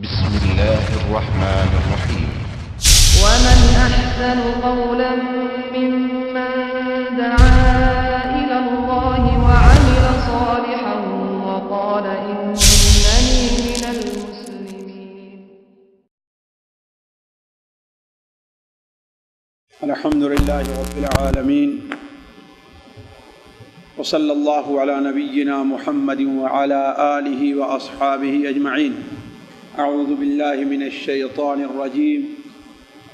بسم الله الرحمن الرحيم. ومن أحسن قولا ممن دعا إلى الله وعمل صالحا وقال إنني من المسلمين. الحمد لله رب العالمين وصلى الله على نبينا محمد وعلى آله وأصحابه أجمعين. أعوذ بالله من الشيطان الرجيم.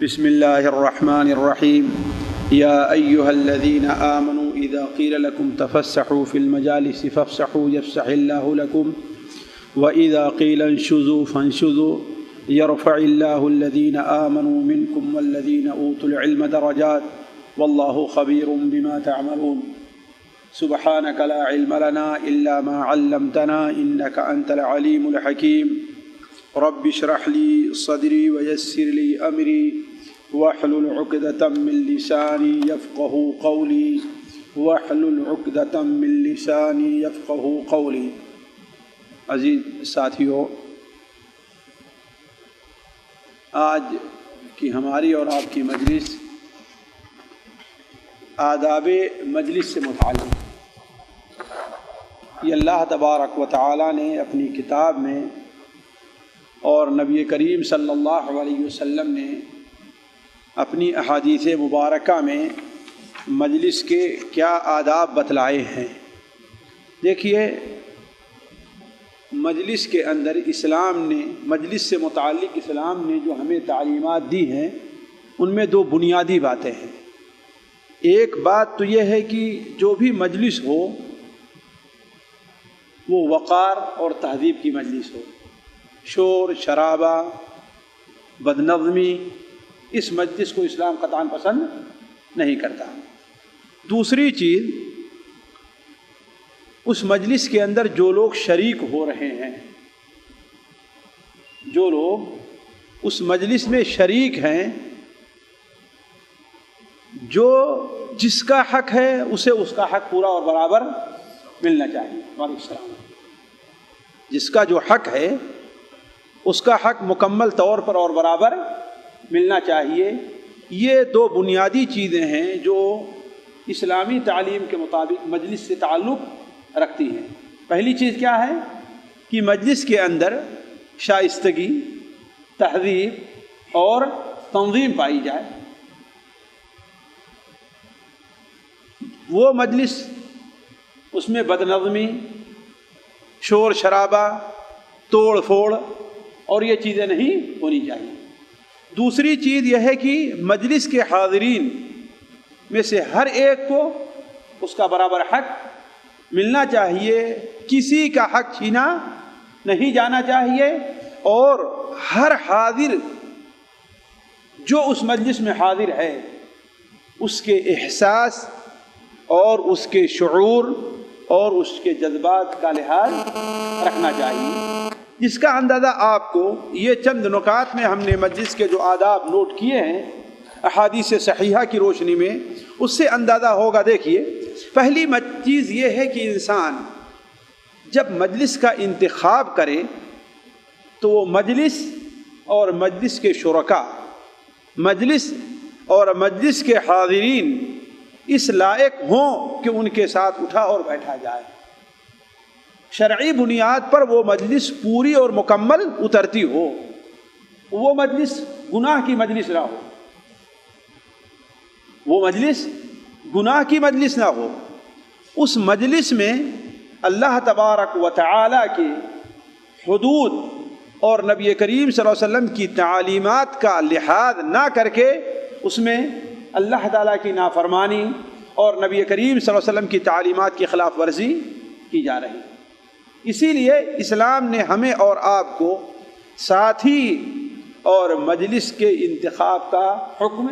بسم الله الرحمن الرحيم. يا أيها الذين آمنوا إذا قيل لكم تفسحوا في المجالس فافسحوا يفسح الله لكم وإذا قيل انشزوا فانشزوا يرفع الله الذين آمنوا منكم والذين أوتوا العلم درجات والله خبير بما تعملون. سبحانك لا علم لنا إلا ما علمتنا إنك أنت العليم الحكيم. رب اشرح لي صدري ويسر لي أمري واحلل عقدة من لساني يفقهوا قولي واحلل عقدة من لساني يفقهوا قولي. عزیز ساتھیو، آج کی ہماری اور آپ کی مجلس آداب مجلس سے متعلق، یہ اللہ تبارک و تعالی نے اپنی کتاب میں اور نبی کریم صلی اللہ علیہ وسلم نے اپنی احادیث مبارکہ میں مجلس کے کیا آداب بتلائے ہیں۔ دیکھیے، مجلس کے اندر اسلام نے، مجلس سے متعلق اسلام نے جو ہمیں تعلیمات دی ہیں، ان میں دو بنیادی باتیں ہیں۔ ایک بات تو یہ ہے کہ جو بھی مجلس ہو وہ وقار اور تہذیب کی مجلس ہو، شور شرابہ بدنظمی، اس مجلس کو اسلام قطعاً پسند نہیں کرتا۔ دوسری چیز، اس مجلس کے اندر جو لوگ شریک ہو رہے ہیں، جو لوگ اس مجلس میں شریک ہیں، جو جس کا حق ہے اسے اس کا حق پورا اور برابر ملنا چاہیے۔ وعلیکم السلام۔ جس کا جو حق ہے اس کا حق مکمل طور پر اور برابر ملنا چاہیے۔ یہ دو بنیادی چیزیں ہیں جو اسلامی تعلیم کے مطابق مجلس سے تعلق رکھتی ہیں۔ پہلی چیز کیا ہے کہ مجلس کے اندر شائستگی، تہذیب اور تنظیم پائی جائے۔ وہ مجلس، اس میں بدنظمی، شور شرابہ، توڑ پھوڑ اور یہ چیزیں نہیں ہونی چاہیے۔ دوسری چیز یہ ہے کہ مجلس کے حاضرین میں سے ہر ایک کو اس کا برابر حق ملنا چاہیے، کسی کا حق چھینا نہیں جانا چاہیے، اور ہر حاضر جو اس مجلس میں حاضر ہے اس کے احساس اور اس کے شعور اور اس کے جذبات کا لحاظ رکھنا چاہیے۔ جس کا اندازہ آپ کو یہ چند نکات میں ہم نے مجلس کے جو آداب نوٹ کیے ہیں احادیث صحیحہ کی روشنی میں، اس سے اندازہ ہوگا۔ دیکھیے، پہلی چیز یہ ہے کہ انسان جب مجلس کا انتخاب کرے تو وہ مجلس اور مجلس کے شرکاء، مجلس اور مجلس کے حاضرین اس لائق ہوں کہ ان کے ساتھ اٹھا اور بیٹھا جائے۔ شرعی بنیاد پر وہ مجلس پوری اور مکمل اترتی ہو، وہ مجلس گناہ کی مجلس نہ ہو، وہ مجلس گناہ کی مجلس نہ ہو۔ اس مجلس میں اللہ تبارک و تعالی کی حدود اور نبی کریم صلی اللہ علیہ وسلم کی تعلیمات کا لحاظ نہ کر کے اس میں اللہ تعالیٰ کی نافرمانی اور نبی کریم صلی اللہ علیہ وسلم کی تعلیمات کی خلاف ورزی کی جا رہی ہے۔ اسی لیے اسلام نے ہمیں اور آپ کو ساتھی اور مجلس کے انتخاب کا حکم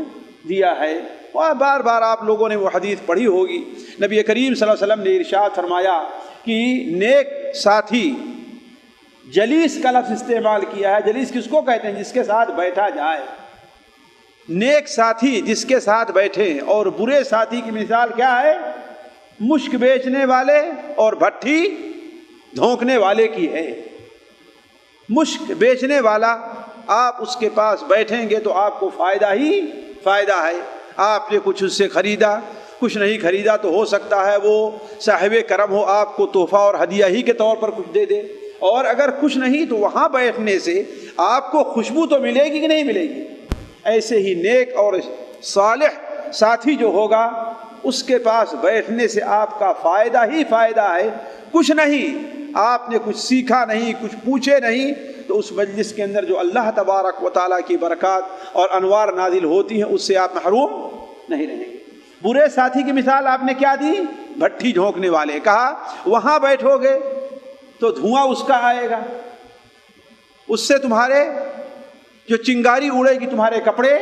دیا ہے۔ اور بار بار آپ لوگوں نے وہ حدیث پڑھی ہوگی، نبی کریم صلی اللہ علیہ وسلم نے ارشاد فرمایا کہ نیک ساتھی، جلیس کا لفظ استعمال کیا ہے۔ جلیس کس کو کہتے ہیں؟ جس کے ساتھ بیٹھا جائے۔ نیک ساتھی جس کے ساتھ بیٹھے، اور برے ساتھی کی مثال کیا ہے؟ مشک بیچنے والے اور بھٹی دھونکنے والے کی ہے۔ مشک بیچنے والا، آپ اس کے پاس بیٹھیں گے تو آپ کو فائدہ ہی فائدہ ہے. آپ نے کچھ اس سے خریدا، کچھ نہیں خریدا تو ہو سکتا ہے وہ صاحب کرم ہو، آپ کو تحفہ اور ہدیہ ہی کے طور پر کچھ دے دے. اور اگر کچھ نہیں تو وہاں بیٹھنے سے آپ کو خوشبو تو ملے گی کہ نہیں ملے گی. ایسے ہی نیک اور صالح ساتھی جو ہوگا اس کے پاس بیٹھنے سے آپ کا فائدہ ہی فائدہ ہے. کچھ نہیں، آپ نے کچھ سیکھا نہیں، کچھ پوچھے نہیں، تو اس مجلس کے اندر جو اللہ تبارک و تعالیٰ کی برکات اور انوار نازل ہوتی ہیں اس سے آپ محروم نہیں رہیں گے. برے ساتھی کی مثال آپ نے کیا دی؟ بھٹی جھونکنے والے. کہا وہاں بیٹھو گے تو دھواں اس کا آئے گا، اس سے تمہارے جو چنگاری اڑے گی، تمہارے کپڑے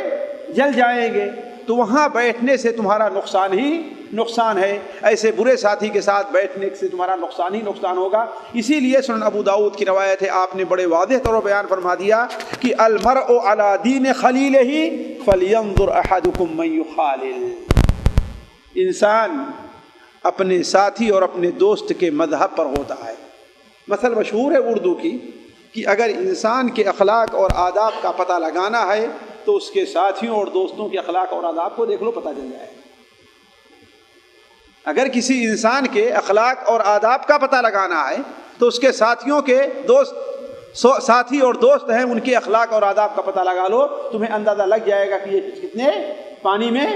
جل جائیں گے، تو وہاں بیٹھنے سے تمہارا نقصان ہی نقصان ہے. ایسے برے ساتھی کے ساتھ بیٹھنے سے تمہارا نقصان ہی نقصان ہوگا. اسی لیے سنن ابو داؤد کی روایت ہے، آپ نے بڑے واضح طور پر بیان فرما دیا کہ المرء علی دین خلیلہ فلینظر احدکم من یخالل. انسان اپنے ساتھی اور اپنے دوست کے مذہب پر ہوتا ہے. مثل مشہور ہے اردو کی کہ اگر انسان کے اخلاق اور آداب کا پتہ لگانا ہے تو اس کے ساتھیوں اور دوستوں کے اخلاق اور آداب کو دیکھ لو، پتہ چل جائے. اگر کسی انسان کے اخلاق اور آداب کا پتہ لگانا ہے تو اس کے ساتھیوں کے ساتھی اور دوست ہیں ان کے اخلاق اور آداب کا پتہ لگا لو، تمہیں اندازہ لگ جائے گا کہ یہ کتنے پانی میں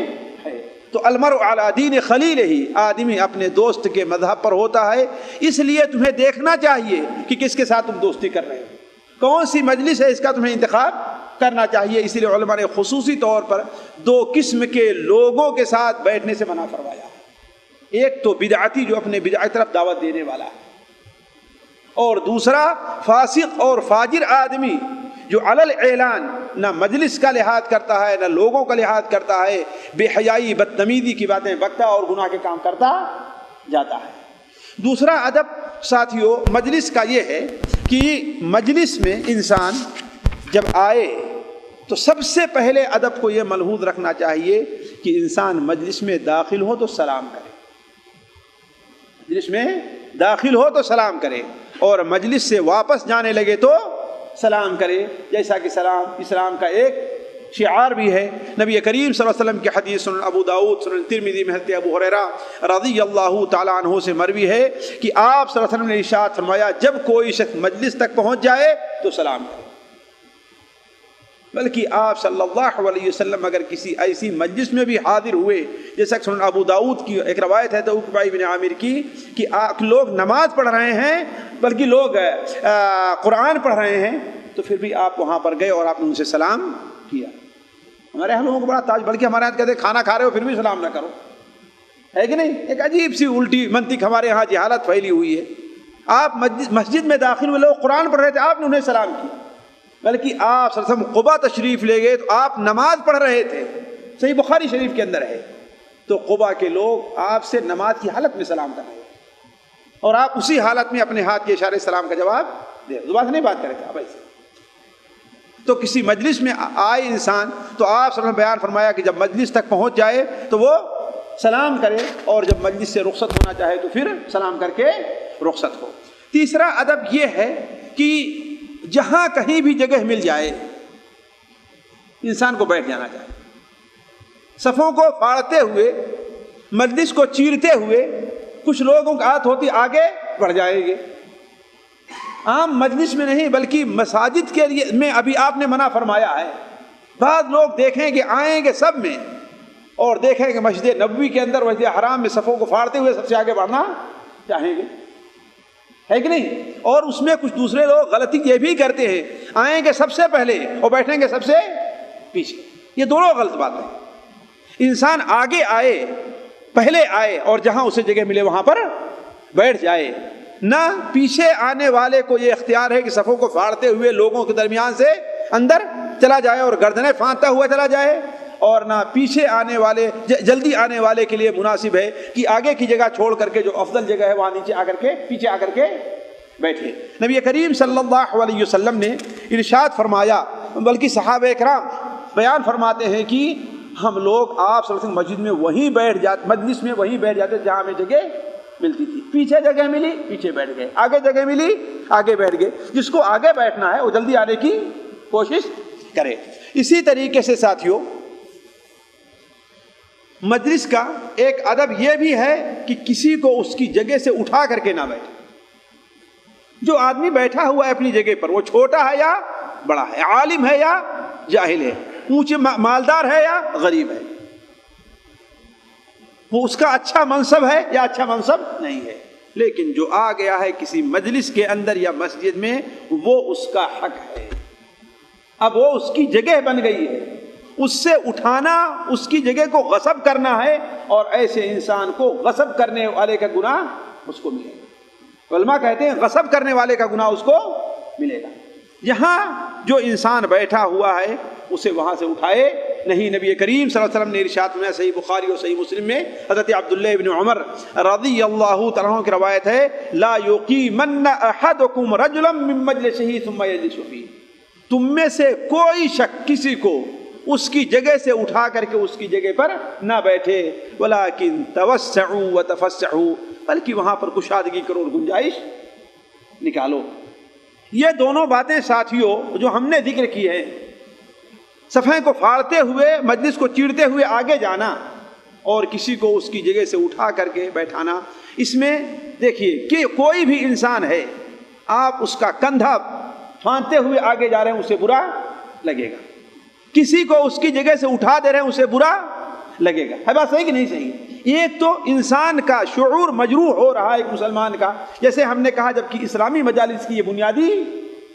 ہے. تو المرء علی دین خلیلہ، آدمی اپنے دوست کے مذہب پر ہوتا ہے. اس لیے تمہیں دیکھنا چاہیے کہ کس کے ساتھ تم دوستی کر رہے ہو، کون سی مجلس ہے، اس کا تمہیں انتخاب کرنا چاہیے. اسی لیے علماء نے خصوصی طور پر دو قسم کے لوگوں کے ساتھ بیٹھنے سے منع فرمایا. ایک تو بدعتی جو اپنے بدعت طرف دعوت دینے والا ہے، اور دوسرا فاسق اور فاجر آدمی جو علی الاعلان نہ مجلس کا لحاظ کرتا ہے نہ لوگوں کا لحاظ کرتا ہے، بے حیائی بدتمیزی کی باتیں بکتا اور گناہ کے کام کرتا جاتا ہے. دوسرا ادب ساتھیوں مجلس کا یہ ہے کہ مجلس میں انسان جب آئے تو سب سے پہلے ادب کو یہ ملحوظ رکھنا چاہیے کہ انسان مجلس میں داخل ہو تو سلام کرے. مجلس میں داخل ہو تو سلام کرے، اور مجلس سے واپس جانے لگے تو سلام کرے. جیسا کہ سلام اسلام کا ایک شعار بھی ہے. نبی کریم صلی اللہ علیہ وسلم کی حدیث سنن ابو داؤد سنن ترمذی میں حضرت ابو ہریرہ رضی اللہ تعالیٰ عنہ سے مروی ہے کہ آپ صلی اللہ علیہ وسلم نے ارشاد فرمایا جب کوئی شخص مجلس تک پہنچ جائے تو سلام کرے. بلکہ آپ صلی اللہ علیہ وسلم اگر کسی ایسی مجلس میں بھی حاضر ہوئے، جیسا کہ سنن ابو داؤد کی ایک روایت ہے تو عقبہ بن عامر کی کہ لوگ نماز پڑھ رہے ہیں، بلکہ لوگ قرآن پڑھ رہے ہیں، تو پھر بھی آپ وہاں پر گئے اور آپ نے ان سے سلام کیا. ہمارے یہاں لوگوں کو بڑا تاج، بلکہ ہمارے یہاں کہتے ہیں کھانا کھا رہے ہو پھر بھی سلام نہ کرو، ہے کہ نہیں؟ ایک عجیب سی الٹی منطق ہمارے یہاں جہالت پھیلی ہوئی ہے. آپ مسجد میں داخل ہوئے، لوگ قرآن پڑھ رہے تھے، آپ نے انہیں سلام کیا. بلکہ آپ صلی اللہ علیہ وسلم قبا تشریف لے گئے تو آپ نماز پڑھ رہے تھے، صحیح بخاری شریف کے اندر ہے، تو قبا کے لوگ آپ سے نماز کی حالت میں سلام کر رہے تھے اور آپ اسی حالت میں اپنے ہاتھ کے اشارے سلام کا جواب دے رہے، زبان سے نہیں بات کر رہے تھے آپ ایسے. تو کسی مجلس میں آئے انسان تو آپ صلی اللہ علیہ وسلم بیان فرمایا کہ جب مجلس تک پہنچ جائے تو وہ سلام کرے، اور جب مجلس سے رخصت ہونا چاہے تو پھر سلام کر کے رخصت ہو. تیسرا ادب یہ ہے کہ جہاں کہیں بھی جگہ مل جائے انسان کو بیٹھ جانا چاہیے. صفوں کو پھاڑتے ہوئے، مجلس کو چیرتے ہوئے کچھ لوگوں کی عادت ہوتی آگے بڑھ جائیں گے. عام مجلس میں نہیں بلکہ مساجد کے لیے میں ابھی آپ نے منع فرمایا ہے. بعض لوگ دیکھیں گے آئیں گے سب میں اور دیکھیں گے مسجد نبوی کے اندر مسجد حرام میں صفوں کو پھاڑتے ہوئے سب سے آگے بڑھنا چاہیں گے، ہے کہ نہیں؟ اور اس میں کچھ دوسرے لوگ غلطی یہ بھی کرتے ہیں، آئیں گے سب سے پہلے اور بیٹھیں گے سب سے پیچھے. یہ دونوں غلط بات ہے. انسان آگے آئے، پہلے آئے اور جہاں اسے جگہ ملے وہاں پر بیٹھ جائے. نہ پیچھے آنے والے کو یہ اختیار ہے کہ صفوں کو پھاڑتے ہوئے لوگوں کے درمیان سے اندر چلا جائے اور گردنیں پھاندتا ہوا چلا جائے، اور نہ پیچھے آنے والے جلدی آنے والے کے لیے مناسب ہے کہ آگے کی جگہ چھوڑ کر کے جو افضل جگہ ہے وہاں نیچے آ کر کے پیچھے آ کر کے بیٹھے. نبی کریم صلی اللہ علیہ وسلم نے ارشاد فرمایا، بلکہ صحابہ اکرام بیان فرماتے ہیں کہ ہم لوگ آپ صلی اللہ علیہ وسلم مسجد میں وہیں بیٹھ جاتے، مجلس میں وہیں بیٹھ جاتے جہاں ہمیں جگہ ملتی تھی، پیچھے جگہ ملی پیچھے بیٹھ گئے، آگے جگہ ملی آگے بیٹھ گئے، جس کو آگے بیٹھنا ہے وہ جلدی آنے کی کوشش کرے۔ اسی طریقے سے ساتھیوں مجلس کا ایک ادب یہ بھی ہے کہ کسی کو اس کی جگہ سے اٹھا کر کے نہ بیٹھے۔ جو آدمی بیٹھا ہوا ہے اپنی جگہ پر، وہ چھوٹا ہے یا بڑا ہے، عالم ہے یا جاہل ہے، اونچے مالدار ہے یا غریب ہے، وہ اس کا اچھا منصب ہے یا اچھا منصب نہیں ہے، لیکن جو آ گیا ہے کسی مجلس کے اندر یا مسجد میں، وہ اس کا حق ہے، اب وہ اس کی جگہ بن گئی ہے، اس سے اٹھانا اس کی جگہ کو غصب کرنا ہے، اور ایسے انسان کو غصب کرنے والے کا گناہ اس کو ملے گا۔ علماء کہتے ہیں غصب کرنے والے کا گناہ اس کو ملے گا۔ یہاں جو انسان بیٹھا ہوا ہے اسے وہاں سے اٹھائے نہیں۔ نبی کریم صلی اللہ علیہ وسلم نے ارشاد میں صحیح بخاری اور صحیح مسلم میں حضرت عبداللہ ابن عمر رضی اللہ تعالیٰ عنہ کی روایت ہے، لا یقیمن احدکم رجلا من مجلسہ ثم یجلس فیہ، تم میں سے کوئی شخص کسی کو اس کی جگہ سے اٹھا کر کے اس کی جگہ پر نہ بیٹھے، ولیکن توسعوا وتفسحوا، بلکہ وہاں پر کشادگی کرو اور گنجائش نکالو۔ یہ دونوں باتیں ساتھیوں جو ہم نے ذکر کی ہیں، صفحے کو پھاڑتے ہوئے مجلس کو چیرتے ہوئے آگے جانا اور کسی کو اس کی جگہ سے اٹھا کر کے بیٹھانا، اس میں دیکھیے کہ کوئی بھی انسان ہے، آپ اس کا کندھا پھاندتے ہوئے آگے جا رہے ہیں اسے برا لگے گا، کسی کو اس کی جگہ سے اٹھا دے رہے ہیں اسے برا لگے گا، ہے بات صحیح کہ نہیں صحیح؟ ایک تو انسان کا شعور مجروح ہو رہا ہے ایک مسلمان کا، جیسے ہم نے کہا جبکہ اسلامی مجالس کی یہ بنیادی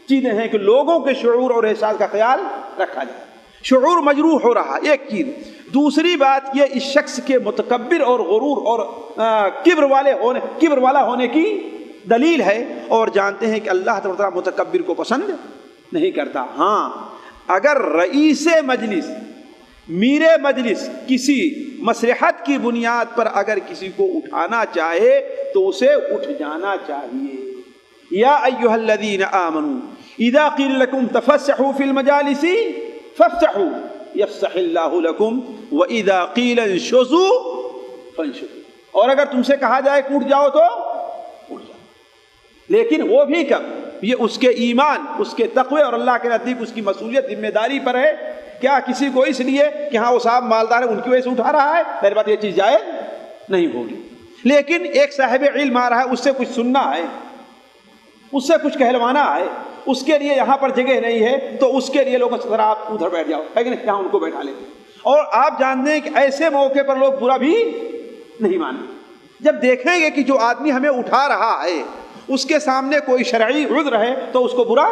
چیزیں ہیں کہ لوگوں کے شعور اور احساس کا خیال رکھا جائے، شعور مجروح ہو رہا ایک چیز۔ دوسری بات یہ اس شخص کے متکبر اور غرور اور کبر والا ہونے کی دلیل ہے، اور جانتے ہیں کہ اللہ تعالیٰ متکبر کو پسند نہیں کرتا۔ ہاں اگر رئیس مجلس میر مجلس کسی مصلحت کی بنیاد پر اگر کسی کو اٹھانا چاہے تو اسے اٹھ جانا چاہیے۔ یا ایھا الذین آمنوا اذا قیل لکم تفسحوا فی المجالس فافسحوا یفسح اللہ لکم واذا قیل انشزوا فانشزوا، اور اگر تم سے کہا جائے کہ اٹھ جاؤ تو اٹھ جاؤ، لیکن وہ بھی کب؟ یہ اس کے ایمان، اس کے تقوی اور اللہ کے نزدیک اس کی مسئولیت ذمہ داری پر ہے۔ کیا کسی کو اس لیے کہ ہاں وہ صاحب مالدار ہے ان کی وجہ سے اٹھا رہا ہے؟ میری بات یہ چیز جائز نہیں ہوگی، لیکن ایک صاحب علم آ رہا ہے، اس سے کچھ سننا ہے، اس سے کچھ کہلوانا ہے، اس کے لیے یہاں پر جگہ نہیں ہے تو اس کے لیے لوگوں سے ذرا آپ ادھر بیٹھ جاؤ، ہے کہ نہیں، یہاں ان کو بیٹھا لیتے، اور آپ جانتے ہیں کہ ایسے موقع پر لوگ برا بھی نہیں مانیں گے۔ جب دیکھیں گے کہ جو آدمی ہمیں اٹھا رہا ہے اس کے سامنے کوئی شرعی عذر ہے تو اس کو برا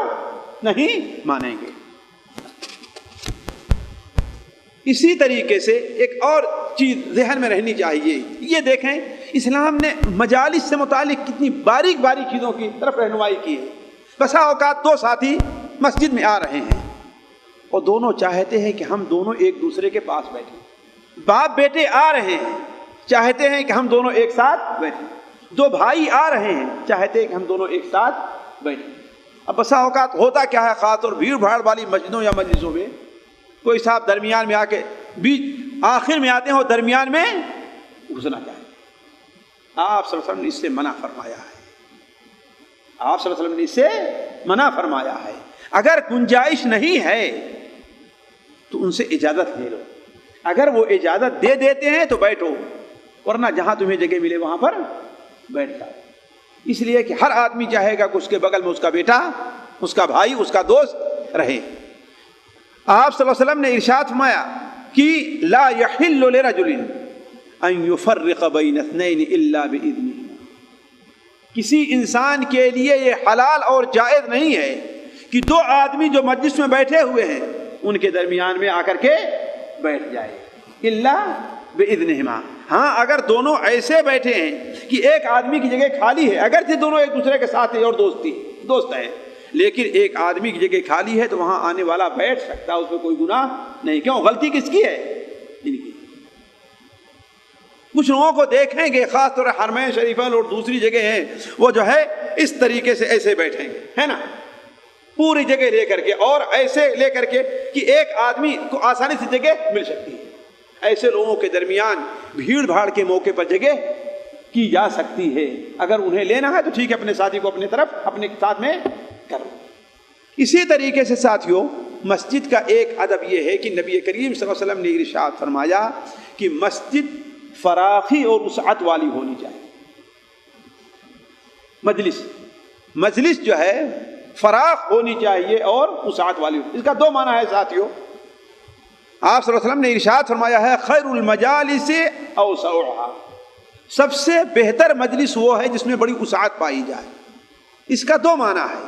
نہیں مانیں گے۔ اسی طریقے سے ایک اور چیز ذہن میں رہنی چاہیے، یہ دیکھیں اسلام نے مجالس سے متعلق کتنی باریک باریک چیزوں کی طرف رہنمائی کی ہے۔ بسا اوقات دو ساتھی مسجد میں آ رہے ہیں اور دونوں چاہتے ہیں کہ ہم دونوں ایک دوسرے کے پاس بیٹھیں، باپ بیٹے آ رہے ہیں چاہتے ہیں کہ ہم دونوں ایک ساتھ بیٹھیں، دو بھائی آ رہے ہیں چاہتے ہیں کہ ہم دونوں ایک ساتھ بیٹھیں۔ اب بسا اوقات ہوتا کیا ہے، خاص طور بھیڑ بھاڑ والی مسجدوں یا مجلسوں میں کوئی صاحب درمیان میں آ کے بیچ آخر میں آتے ہیں اور درمیان میں گھسنا چاہتے ہیں۔ آپ صلی اللہ علیہ وسلم نے اس سے منع فرمایا ہے، آپ صلی اللہ علیہ وسلم نے اس سے منع فرمایا ہے۔ اگر گنجائش نہیں ہے تو ان سے اجازت لے لو، اگر وہ اجازت دے دیتے ہیں تو بیٹھو، ورنہ جہاں تمہیں جگہ ملے وہاں پر بیٹھ جاؤ۔ اس لیے کہ ہر آدمی چاہے گا کہ اس کے بغل میں اس کا بیٹا، اس کا بھائی، اس کا دوست رہے۔ آپ صلی اللہ علیہ وسلم نے ارشاد فرمایا کہ لا یحل لرجل ان یفرق بین اثنین الا باذنہ، کسی انسان کے لیے یہ حلال اور جائز نہیں ہے کہ دو آدمی جو مجلس میں بیٹھے ہوئے ہیں ان کے درمیان میں آ کر کے بیٹھ جائے، الا باذنہما۔ ہاں اگر دونوں ایسے بیٹھے ہیں کہ ایک آدمی کی جگہ خالی ہے، اگرچہ دونوں ایک دوسرے کے ساتھ ہیں اور دوست ہیں، لیکن ایک آدمی کی جگہ خالی ہے تو وہاں آنے والا بیٹھ سکتا ہے، اس میں کوئی گناہ نہیں۔ کیوں؟ غلطی کس کی ہے؟ ان کی۔ کچھ لوگوں کو دیکھیں گے خاص طور پر حرمین شریفین اور دوسری جگہ ہیں، وہ جو ہے اس طریقے سے ایسے بیٹھیں گے، ہے نا، پوری جگہ لے کر کے، اور ایسے لے کر کے کہ ایک آدمی کو آسانی سے جگہ مل سکتی ہے۔ ایسے لوگوں کے درمیان بھیڑ بھاڑ کے موقع پر جگہ کی جا سکتی ہے. اگر انہیں لینا ہے تو ٹھیک ہے، اپنے ساتھی کو اپنے طرف اپنے ساتھ میں کرو. اسی طریقے سے ساتھیوں مسجد کا ایک ادب یہ ہے کہ نبی کریم صلی اللہ علیہ وسلم نے ارشاد فرمایا کہ مسجد فراخی اور وسعت والی ہونی چاہیے. مجلس جو ہے فراخ ہونی چاہیے اور وسعت والی. اس کا دو معنی ہے ساتھیوں. آپ صلی اللہ علیہ وسلم نے ارشاد فرمایا ہے خیر المجالس اوسعها، سب سے بہتر مجلس وہ ہے جس میں بڑی وسعت پائی جائے. اس کا دو معنی ہے.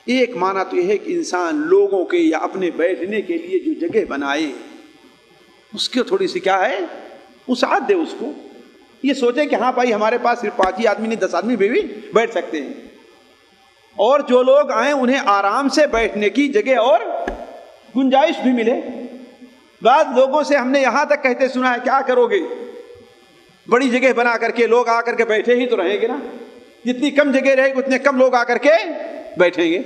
ایک معنی تو یہ ہے کہ انسان لوگوں کے یا اپنے بیٹھنے کے لیے جو جگہ بنائے اس کے تھوڑی سی کیا ہے وسعت دے اس کو. یہ سوچیں کہ ہاں بھائی ہمارے پاس صرف 5 ہی آدمی نہیں 10 آدمی بھی بیٹھ سکتے ہیں، اور جو لوگ آئیں انہیں آرام سے بیٹھنے کی جگہ اور گنجائش بھی ملے. بعض لوگوں سے ہم نے یہاں تک کہتے سنا ہے کیا کرو گے، بڑی جگہ بنا کر کے لوگ آ کر کے بیٹھے ہی تو رہیں گے نا. جتنی کم جگہ رہے گی اتنے کم لوگ آ کر کے بیٹھیں گے،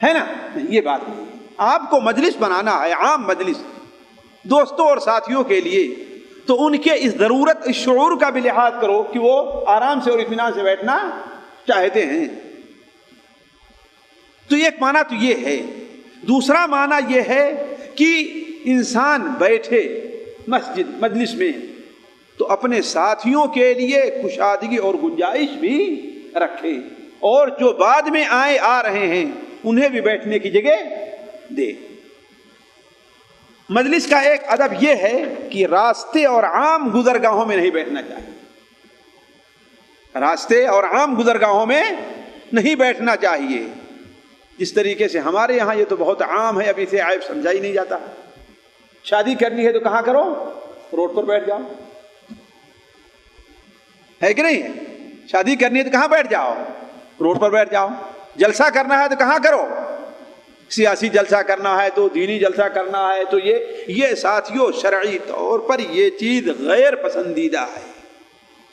ہے نا. یہ بات نہیں. آپ کو مجلس بنانا ہے عام مجلس دوستوں اور ساتھیوں کے لیے، تو ان کے اس ضرورت اس شعور کا بھی لحاظ کرو کہ وہ آرام سے اور اطمینان سے بیٹھنا چاہتے ہیں. تو ایک معنی تو یہ ہے. دوسرا معنی یہ ہے کہ انسان بیٹھے مجلس میں تو اپنے ساتھیوں کے لیے کشادگی اور گنجائش بھی رکھے، اور جو بعد میں آ رہے ہیں انہیں بھی بیٹھنے کی جگہ دے. مجلس کا ایک ادب یہ ہے کہ راستے اور عام گزرگاہوں میں نہیں بیٹھنا چاہیے. راستے اور عام گزرگاہوں میں نہیں بیٹھنا چاہیے. جس طریقے سے ہمارے یہاں یہ تو بہت عام ہے، ابھی سے عیب سمجھا ہی نہیں جاتا. شادی کرنی ہے تو کہاں کرو؟ روڈ پر بیٹھ جاؤ، ہے کہ نہیں ہے؟ شادی کرنی ہے تو کہاں بیٹھ جاؤ؟ روڈ پر بیٹھ جاؤ. جلسہ کرنا ہے تو کہاں کرو؟ سیاسی جلسہ کرنا ہے تو دینی جلسہ کرنا ہے تو یہ ساتھیوں شرعی طور پر یہ چیز غیر پسندیدہ ہے،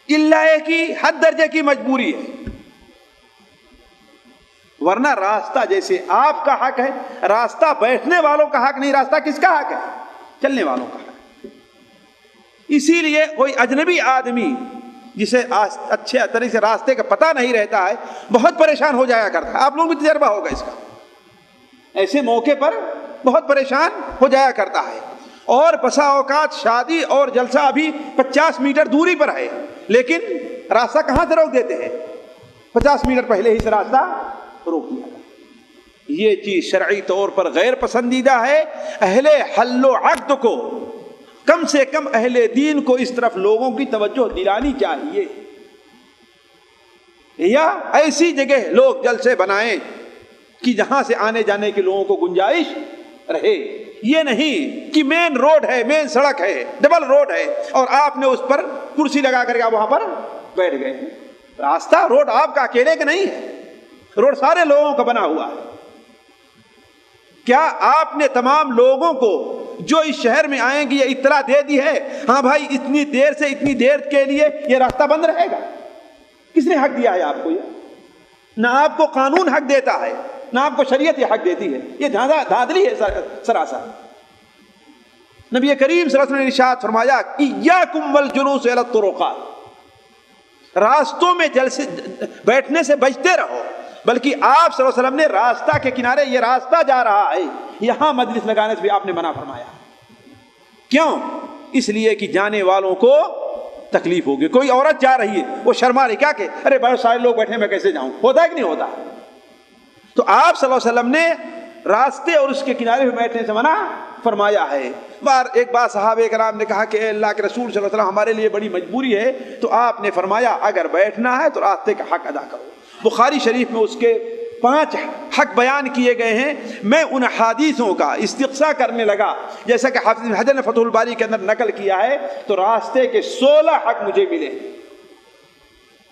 الا کی حد درجے کی مجبوری ہے. ورنہ راستہ جیسے آپ کا حق ہے، راستہ بیٹھنے والوں کا حق نہیں. راستہ کس کا حق ہے؟ چلنے والوں کا حق. اسی لیے کوئی اجنبی آدمی جسے اچھے طرح سے راستے کا پتہ نہیں رہتا ہے بہت پریشان ہو جایا کرتا ہے. آپ لوگ بھی تجربہ ہوگا اس کا. ایسے موقع پر بہت پریشان ہو جایا کرتا ہے. اور بسا اوقات شادی اور جلسہ ابھی 50 میٹر دوری پر ہے، لیکن راستہ کہاں سے روک دیتے ہیں؟ 50 میٹر پہلے ہی سے راستہ روک دیا جاتا. یہ چیز شرعی طور پر غیر پسندیدہ ہے. اہل حل و عقد کو کم سے کم اہل دین کو اس طرف لوگوں کی توجہ دلانی چاہیے، یا ایسی جگہ لوگ جلسے بنائیں کہ جہاں سے آنے جانے کے لوگوں کو گنجائش رہے. یہ نہیں کہ مین روڈ ہے، مین سڑک ہے، ڈبل روڈ ہے اور آپ نے اس پر کرسی لگا کر کے آپ وہاں پر بیٹھ گئے. راستہ روڈ آپ کا اکیلے کا نہیں ہے، روڈ سارے لوگوں کا بنا ہوا ہے. کیا آپ نے تمام لوگوں کو جو اس شہر میں آئیں گے یہ اطلاع دے دی ہے ہاں بھائی اتنی دیر سے اتنی دیر کے لیے یہ راستہ بند رہے گا؟ کس نے حق دیا ہے آپ کو؟ یہ نہ آپ کو قانون حق دیتا ہے نہ آپ کو شریعت یہ حق دیتی ہے. یہ دھاندلی ہے سراسر. نبی کریم صلی اللہ علیہ وسلم نے ارشاد فرمایا ایاکم والجلوس علی الطرقات، راستوں میں جلسے بیٹھنے سے بچتے رہو. بلکہ آپ صلی اللہ علیہ وسلم نے راستہ کے کنارے یہ راستہ جا رہا ہے یہاں مجلس لگانے سے بھی آپ نے منع فرمایا. کیوں؟ اس لیے کہ جانے والوں کو تکلیف ہوگی. کوئی عورت جا رہی ہے وہ شرما رہی، کیا کہ ارے بہت سارے لوگ بیٹھے میں کیسے جاؤں؟ ہوتا ہے کہ نہیں ہوتا؟ تو آپ صلی اللہ علیہ وسلم نے راستے اور اس کے کنارے پہ بیٹھنے سے منع فرمایا ہے. ایک بار صحابہ کرام نے کہا کہ اے اللہ کے رسول صلی اللہ علیہ وسلم ہمارے لیے بڑی مجبوری ہے، تو آپ نے فرمایا اگر بیٹھنا ہے تو راستے کا حق ادا کرو. بخاری شریف میں اس کے 5 حق بیان کیے گئے ہیں. میں ان حدیثوں کا استقصاء کرنے لگا جیسا کہ حافظ ابن حجر نے فتح الباری کے اندر نقل کیا ہے، تو راستے کے 16 حق مجھے ملے.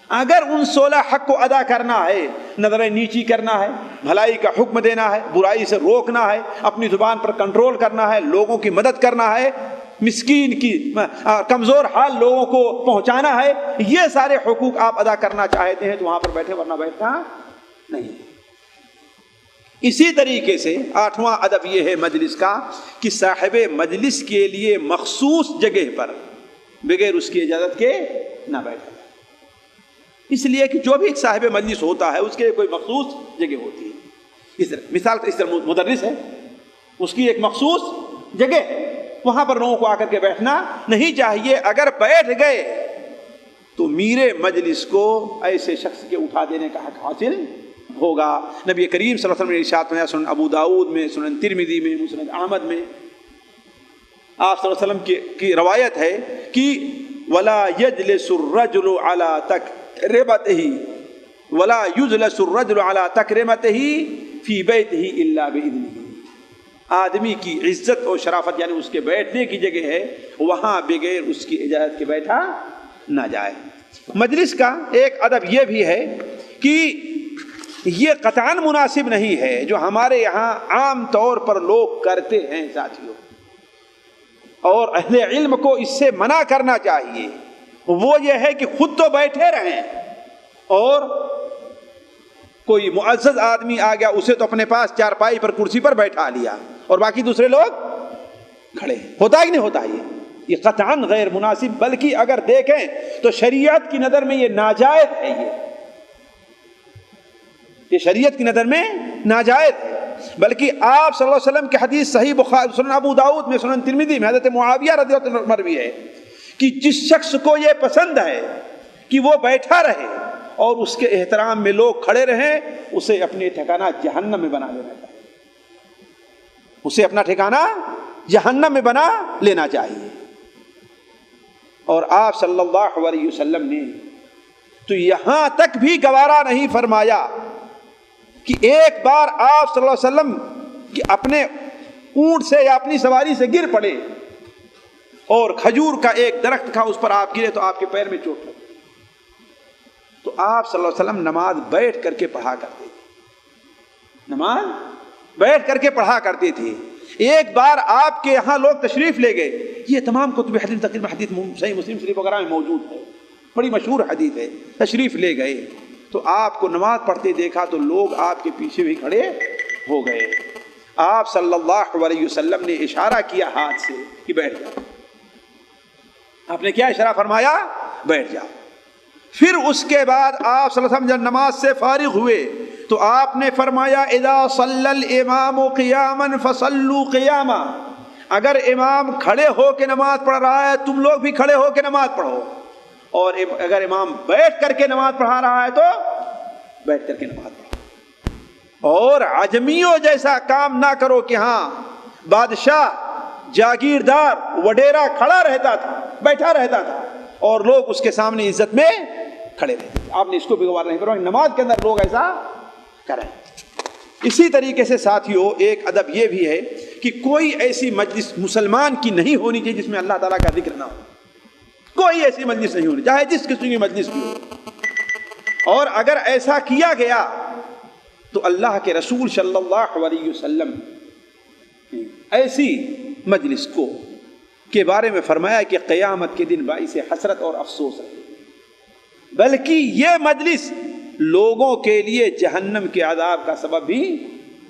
اگر ان 16 حق کو ادا کرنا ہے، نظریں نیچی کرنا ہے، بھلائی کا حکم دینا ہے، برائی سے روکنا ہے، اپنی زبان پر کنٹرول کرنا ہے، لوگوں کی مدد کرنا ہے، مسکین کی کمزور حال لوگوں کو پہنچانا ہے، یہ سارے حقوق آپ ادا کرنا چاہتے ہیں تو وہاں پر بیٹھے، ورنہ بیٹھنا نہیں. اسی طریقے سے 8واں ادب یہ ہے مجلس کا کہ صاحب مجلس کے لیے مخصوص جگہ پر بغیر اس کی اجازت کے نہ بیٹھا جائے۔ اس لیے کہ جو بھی ایک صاحب مجلس ہوتا ہے اس کے کوئی مخصوص جگہ ہوتی ہے۔ اس طرح مثال اس طرح مدرس ہے، اس کی ایک مخصوص جگہ ہے، وہاں پر لوگوں کو آ کر کے بیٹھنا نہیں چاہیے۔ اگر بیٹھ گئے تو میرے مجلس کو ایسے شخص کے اٹھا دینے کا حق حاصل ہوگا۔ نبی کریم صلی اللہ علیہ وسلم نے ارشاد فرمایا سنن ابو داؤد میں، سنن ترمذی میں، مسند احمد میں، آپ صلی اللہ علیہ وسلم کی روایت ہے کہ ولا یجلس الرجل علی تکرمتہ ولا یجلس الرجل علی تکرمتہ فی بیتہ الا باذنہ۔ آدمی کی عزت اور شرافت یعنی اس کے بیٹھنے کی جگہ ہے، وہاں بغیر اس کی اجازت کے بیٹھا نہ جائے۔ مجلس کا ایک ادب یہ بھی ہے کہ یہ قطعاً مناسب نہیں ہے جو ہمارے یہاں عام طور پر لوگ کرتے ہیں ساتھیوں، اور اہل علم کو اس سے منع کرنا چاہیے۔ وہ یہ ہے کہ خود تو بیٹھے رہیں اور کوئی معزز آدمی آ گیا اسے تو اپنے پاس چارپائی پر کرسی پر بیٹھا لیا اور باقی دوسرے لوگ کھڑے۔ ہوتا ہی نہیں ہوتا یہ قطعاً غیر مناسب، بلکہ اگر دیکھیں تو شریعت کی نظر میں یہ ناجائز ہے، یہ شریعت کی نظر میں ناجائز ہے۔ بلکہ آپ صلی اللہ علیہ وسلم کی حدیث صحیح بخاری سنن ابو داؤد میں، سنن ترمذی میں حضرت معاویہ رضی اللہ عنہ مروی ہے کہ جس شخص کو یہ پسند ہے کہ وہ بیٹھا رہے اور اس کے احترام میں لوگ کھڑے رہیں، اسے اپنے ٹھکانہ جہنم میں بنا لینا چاہیے، اسے اپنا ٹھکانہ جہنم میں بنا لینا چاہیے۔ اور آپ صلی اللہ علیہ وسلم نے تو یہاں تک بھی گوارا نہیں فرمایا کہ ایک بار آپ صلی اللہ علیہ وسلم کہ اپنے اونٹ سے یا اپنی سواری سے گر پڑے اور کھجور کا ایک درخت تھا اس پر آپ گرے تو آپ کے پیر میں چوٹ لگی، تو آپ صلی اللہ علیہ وسلم نماز بیٹھ کر کے پڑھا کرتے تھے، نماز بیٹھ کر کے پڑھا کرتے تھے۔ ایک بار آپ کے یہاں لوگ تشریف لے گئے، یہ تمام کتب حدیث تقریباً حدیث صحیح مسلم شریف وغیرہ میں موجود ہے، بڑی مشہور حدیث ہے۔ تشریف لے گئے تو آپ کو نماز پڑھتے دیکھا تو لوگ آپ کے پیچھے بھی کھڑے ہو گئے۔ آپ صلی اللہ علیہ وسلم نے اشارہ کیا ہاتھ سے کہ بیٹھ جاؤ۔ آپ نے کیا اشارہ فرمایا؟ بیٹھ جاؤ۔ پھر اس کے بعد آپ صلی اللہ علیہ وسلم جب نماز سے فارغ ہوئے تو آپ نے فرمایا اذا صلی الامام قیاما فصلوا قیاما، اگر امام کھڑے ہو کے نماز پڑھ رہا ہے تم لوگ بھی کھڑے ہو کے نماز پڑھو، اور اگر امام بیٹھ کر کے نماز پڑھا رہا ہے تو بیٹھ کر کے نماز پڑھو۔ اور عجمیوں جیسا کام نہ کرو کہ ہاں بادشاہ جاگیردار وڈیرا کھڑا رہتا تھا، بیٹھا رہتا تھا اور لوگ اس کے سامنے عزت میں کھڑے رہتے تھے۔ آپ نے اس کو بھی گوار نہیں کرو، نماز کے اندر لوگ ایسا کریں۔ اسی طریقے سے ساتھیوں ایک ادب یہ بھی ہے کہ کوئی ایسی مجلس مسلمان کی نہیں ہونی چاہیے جس میں اللہ تعالیٰ کا ذکر نہ ہو، کوئی ایسی مجلس نہیں ہونی چاہے جس قسم کی مجلس بھی ہو۔ اور اگر ایسا کیا گیا تو اللہ کے رسول صلی اللہ علیہ وسلم ایسی مجلس کو کے بارے میں فرمایا کہ قیامت کے دن باعث حسرت اور افسوس ہے، بلکہ یہ مجلس لوگوں کے لیے جہنم کے عذاب کا سبب بھی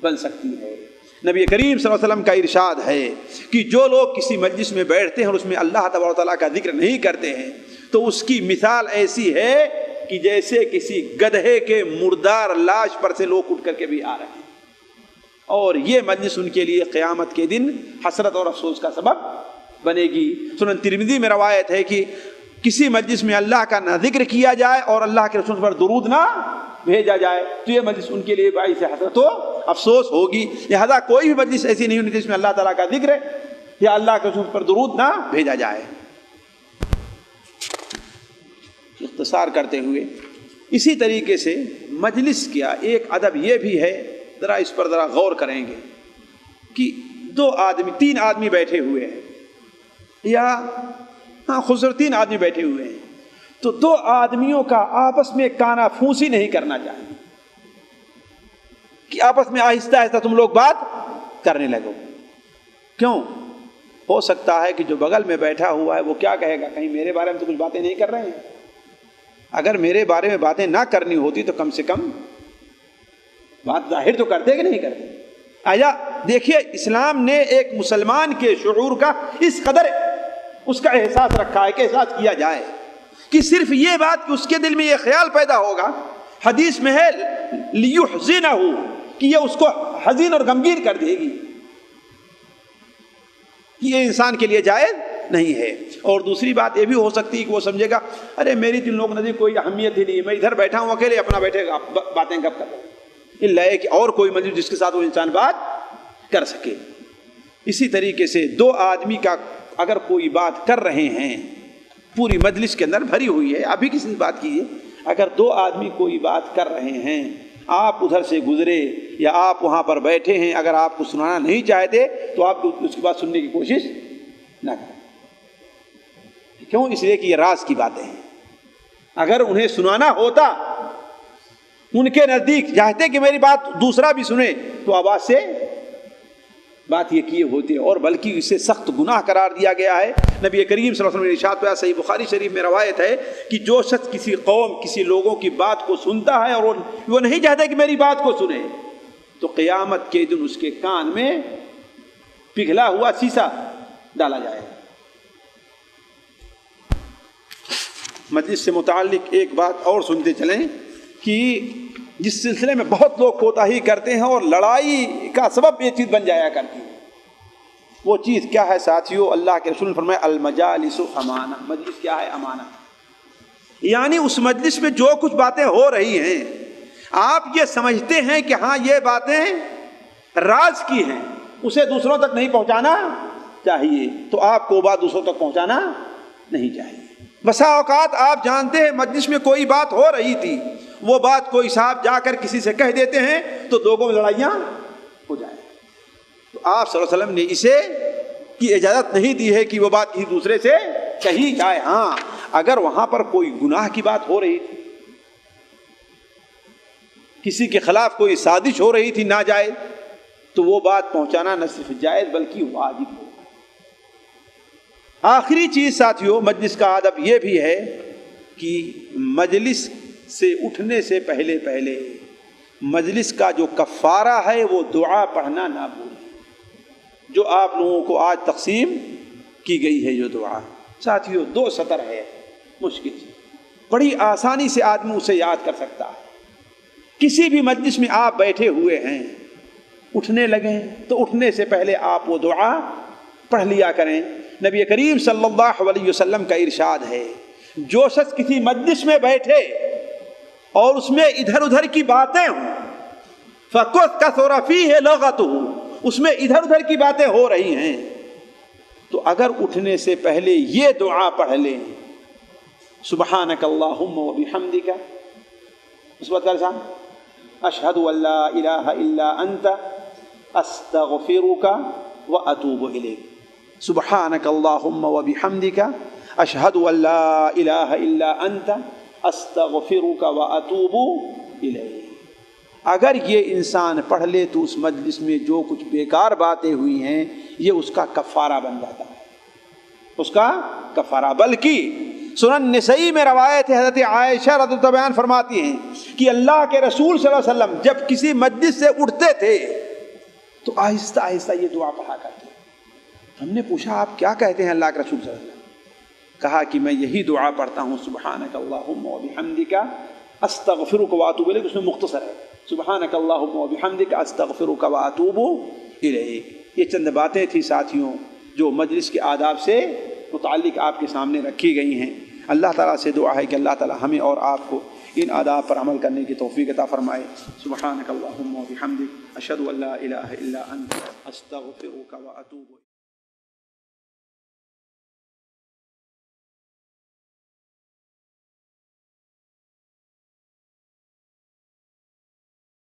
بن سکتی ہے۔ نبی کریم صلی اللہ علیہ وسلم کا ارشاد ہے کہ جو لوگ کسی مجلس میں بیٹھتے ہیں اور اس میں اللہ تبارک و تعالیٰ کا ذکر نہیں کرتے ہیں تو اس کی مثال ایسی ہے کہ جیسے کسی گدھے کے مردار لاش پر سے لوگ اٹھ کر کے بھی آ رہے ہیں، اور یہ مجلس ان کے لیے قیامت کے دن حسرت اور افسوس کا سبب بنے گی۔ سنن ترمذی میں روایت ہے کہ کسی مجلس میں اللہ کا نہ ذکر کیا جائے اور اللہ کے رسول پر درود نہ بھیجا جائے تو یہ مجلس ان کے لیے باعث حسرت و افسوس ہوگی۔ لہذا کوئی بھی مجلس ایسی نہیں ہونی جس میں اللہ تعالیٰ کا ذکر یا اللہ کے رسول پر درود نہ بھیجا جائے۔ اختصار کرتے ہوئے اسی طریقے سے مجلس کیا ایک ادب یہ بھی ہے، ذرا اس پر ذرا غور کریں گے کہ تین آدمی بیٹھے ہوئے ہیں یا خصوصاً 3 آدمی بیٹھے ہوئے ہیں تو 2 آدمیوں کا آپس میں کانا پھوسی نہیں کرنا چاہیے کہ آپس میں آہستہ آہستہ تم لوگ بات کرنے لگو۔ کیوں؟ ہو سکتا ہے کہ جو بغل میں بیٹھا ہوا ہے وہ کیا کہے گا، کہیں میرے بارے میں تو کچھ باتیں نہیں کر رہے ہیں۔ اگر میرے بارے میں باتیں نہ کرنی ہوتی تو کم سے کم بات ظاہر تو کرتے کہ نہیں کرتے۔ آیا دیکھیے اسلام نے ایک مسلمان کے شعور کا اس قدر اس کا احساس رکھا ہے کہ احساس کیا جائے کہ صرف یہ بات کہ اس کے دل میں یہ خیال پیدا ہوگا، حدیث میں ہے لیحزنہ، کہ یہ اس کو حزین اور غمگین کر دے گی، یہ انسان کے لیے جائز نہیں ہے۔ اور دوسری بات یہ بھی ہو سکتی ہے کہ وہ سمجھے گا ارے میری تو لوگ نظر کوئی اہمیت ہی نہیں ہے، میں ادھر بیٹھا ہوں اکیلے، اپنا بیٹھے گا باتیں کب کر اللہ ہے کہ اور کوئی مجلس جس کے ساتھ وہ انسان بات کر سکے۔ اسی طریقے سے دو آدمی کا اگر کوئی بات کر رہے ہیں، پوری مجلس کے اندر بھری ہوئی ہے، ابھی کسی سے بات کیجیے، اگر دو آدمی کوئی بات کر رہے ہیں، آپ ادھر سے گزرے یا آپ وہاں پر بیٹھے ہیں، اگر آپ کو سنانا نہیں چاہتے تو آپ اس کی بات سننے کی کوشش نہ کریں۔ کیوں؟ اس لیے کہ یہ راز کی باتیں ہیں، اگر انہیں سنانا ہوتا، ان کے نزدیک چاہتے کہ میری بات دوسرا بھی سنے، تو آواز سے بات یہ کیے ہوتے، اور بلکہ اسے سخت گناہ قرار دیا گیا ہے۔ نبی کریم صلی اللہ علیہ وسلم نے ارشاد فرمایا، صحیح بخاری شریف میں روایت ہے کہ جو شخص کسی قوم، کسی لوگوں کی بات کو سنتا ہے اور وہ نہیں چاہتا کہ میری بات کو سنے، تو قیامت کے دن اس کے کان میں پگھلا ہوا سیسا ڈالا جائے گا۔ مجلس سے متعلق ایک بات اور سنتے چلیں کہ جس سلسلے میں بہت لوگ کوتاہی کرتے ہیں اور لڑائی کا سبب یہ چیز بن جایا کرتی ہے، وہ چیز کیا ہے ساتھیو؟ اللہ کے رسول نے فرمایا المجالس امانہ، مجلس کیا ہے؟ امانہ۔ یعنی اس مجلس میں جو کچھ باتیں ہو رہی ہیں، آپ یہ سمجھتے ہیں کہ ہاں یہ باتیں راز کی ہیں، اسے دوسروں تک نہیں پہنچانا چاہیے، تو آپ کو بات دوسروں تک پہنچانا نہیں چاہیے۔ بسا اوقات آپ جانتے ہیں مجلس میں کوئی بات ہو رہی تھی، وہ بات کوئی صاحب جا کر کسی سے کہہ دیتے ہیں تو لوگوں میں لڑائیاں ہو جائیں، تو آپ صلی اللہ علیہ وسلم نے اسے کی اجازت نہیں دی ہے کہ وہ بات کسی دوسرے سے کہی جائے۔ ہاں اگر وہاں پر کوئی گناہ کی بات ہو رہی تھی، کسی کے خلاف کوئی سازش ہو رہی تھی ناجائز، تو وہ بات پہنچانا نہ صرف جائز بلکہ واجب ہو۔ آخری چیز ساتھیو مجلس کا ادب یہ بھی ہے کہ مجلس سے اٹھنے سے پہلے مجلس کا جو کفارہ ہے وہ دعا پڑھنا نہ بھولیں، جو آپ لوگوں کو آج تقسیم کی گئی ہے۔ جو دعا ساتھیو 2 سطر ہے، مشکل سے بڑی آسانی سے آدمی اسے یاد کر سکتا ہے۔ کسی بھی مجلس میں آپ بیٹھے ہوئے ہیں، اٹھنے لگیں تو اٹھنے سے پہلے آپ وہ دعا پڑھ لیا کریں۔ نبی کریم صلی اللہ علیہ وسلم کا ارشاد ہے، جو شخص کسی مجلس میں بیٹھے اور اس میں ادھر ادھر کی باتیں ہوں، فَكَثُرَ فِيهِ لَغَتُهُ، اس میں ادھر ادھر کی باتیں ہو رہی ہیں، تو اگر اٹھنے سے پہلے یہ دعا پڑھ لیں، سبحانک اللہم وبحمدک، اس وقت اشہد ان لا الہ الا انت استغفرک واتوب الیک، سبحانک اللہم وبحمدک اشہد ان لا الہ الا انت استغفرک واتوب الیک۔ اگر یہ انسان پڑھ لے تو اس مجلس میں جو کچھ بیکار باتیں ہوئی ہیں یہ اس کا کفارہ بن جاتا ہے، اس کا کفارہ۔ بلکہ سنن نسائی میں روایت ہے، حضرت عائشہ رضی اللہ عنہا بیان فرماتی ہیں کہ اللہ کے رسول صلی اللہ علیہ وسلم جب کسی مجلس سے اٹھتے تھے تو آہستہ آہستہ یہ دعا پڑھا کرتے۔ ہم نے پوچھا آپ کیا کہتے ہیں اللہ کے رسول صلی اللہ علیہ وسلم؟ کہا کہ میں یہی دعا پڑھتا ہوں، سبحانک اللہم وبحمدک استغفرک واتوب الیک، اس میں مختصر ہے، سبحانک اللہم وبحمدک استغفرک واتوب الیک۔ یہ چند باتیں تھیں ساتھیوں جو مجلس کے آداب سے متعلق آپ کے سامنے رکھی گئی ہیں۔ اللہ تعالیٰ سے دعا ہے کہ اللہ تعالیٰ ہمیں اور آپ کو ان آداب پر عمل کرنے کی توفیق عطا فرمائے۔ سبحانک اللہم وبحمدک اشہد ان لا الہ الا انت استغفرک واتوب الیک۔